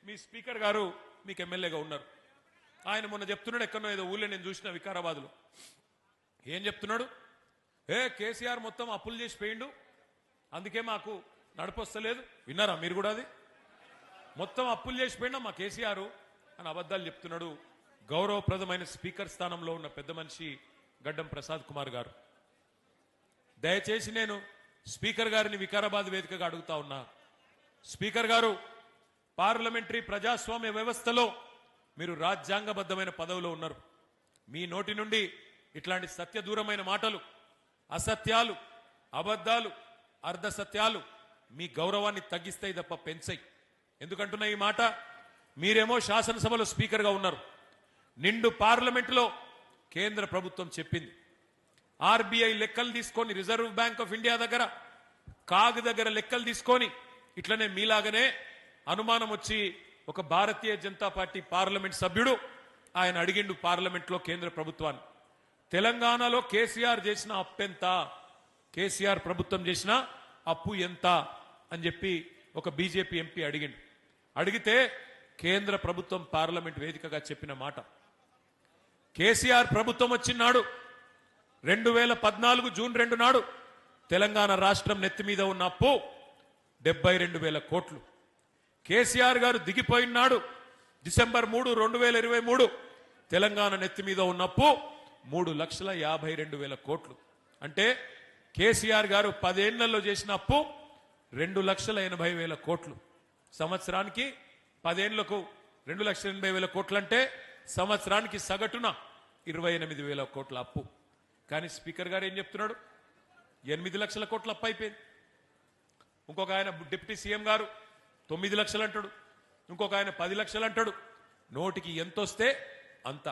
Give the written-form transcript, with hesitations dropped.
మీ speaker గారు మీకు ఎమ్మెల్యేగా ఉన్నారు. ఆయన మొన్న చెప్తున్నాడు, ఎక్కడో ఏదో ఊళ్ళో నేను చూసిన వికారాబాద్లో. ఏం చెప్తున్నాడు? కేసీఆర్ మొత్తం అప్పులు చేసి పోయిండు, అందుకే మాకు నడపొస్తలేదు. విన్నారా మీరు కూడా? అది మొత్తం అప్పులు చేసి పోయిండా మా కేసీఆర్ అని అబద్ధాలు చెప్తున్నాడు గౌరవప్రదమైన స్పీకర్ స్థానంలో ఉన్న పెద్ద మనిషి గడ్డం ప్రసాద్ కుమార్ గారు. దయచేసి నేను స్పీకర్ గారిని వికారాబాద్ వేదికగా అడుగుతా ఉన్నా. స్పీకర్ గారు, పార్లమెంటరీ ప్రజాస్వామ్య వ్యవస్థలో మీరు రాజ్యాంగబద్ధమైన పదవిలో ఉన్నారు. మీ నోటి నుండి ఇట్లాంటి సత్యదూరమైన మాటలు, అసత్యాలు, అబద్ధాలు, అర్ధసత్యాలు మీ గౌరవాన్ని తగ్గిస్తాయి తప్ప పెంచాయి. ఎందుకంటున్నా ఈ మాట? మీరేమో శాసనసభలో స్పీకర్గా ఉన్నారు. నిండు పార్లమెంటులో కేంద్ర ప్రభుత్వం చెప్పింది, ఆర్బీఐ లెక్కలు తీసుకొని, రిజర్వ్ బ్యాంక్ ఆఫ్ ఇండియా దగ్గర, కాగ్ దగ్గర లెక్కలు తీసుకొని, ఇట్లనే మీలాగనే అనుమానం వచ్చి ఒక భారతీయ జనతా పార్టీ పార్లమెంట్ సభ్యుడు ఆయన అడిగిండు పార్లమెంట్లో కేంద్ర ప్రభుత్వాన్ని, తెలంగాణలో కేసీఆర్ చేసిన అప్పు ఎంత, కేసీఆర్ ప్రభుత్వం చేసిన అప్పు ఎంత అని చెప్పి ఒక బీజేపీ ఎంపీ అడిగిండు. అడిగితే కేంద్ర ప్రభుత్వం పార్లమెంట్ వేదికగా చెప్పిన మాట, కేసీఆర్ ప్రభుత్వం వచ్చినాడు 2014 జూన్ 2 నాడు తెలంగాణ రాష్ట్రం నెత్తి మీద ఉన్న అప్పు 72,000 కోట్లు. కేసీఆర్ గారు దిగిపోయినాడు డిసెంబర్ 3, 2023 తెలంగాణ నెత్తి మీద ఉన్న అప్పు 3,52,000 కోట్లు. అంటే కేసీఆర్ గారు 10 ఏళ్లలో చేసిన అప్పు 2,80,000 కోట్లు. సంవత్సరానికి 10 ఏళ్లకు 2,80,000 కోట్లు అంటే సంవత్సరానికి సగటున 28,000 కోట్ల అప్పు. కానీ స్పీకర్ గారు ఏం చెప్తున్నాడు? 8 లక్షల కోట్ల అప్పు అయిపోయింది. ఇంకొక ఆయన డిప్యూటీ సీఎం గారు 9 లక్షలు అంటాడు, ఇంకొక ఆయన 10 లక్షలు అంటాడు. నోటికి ఎంతొస్తే అంత.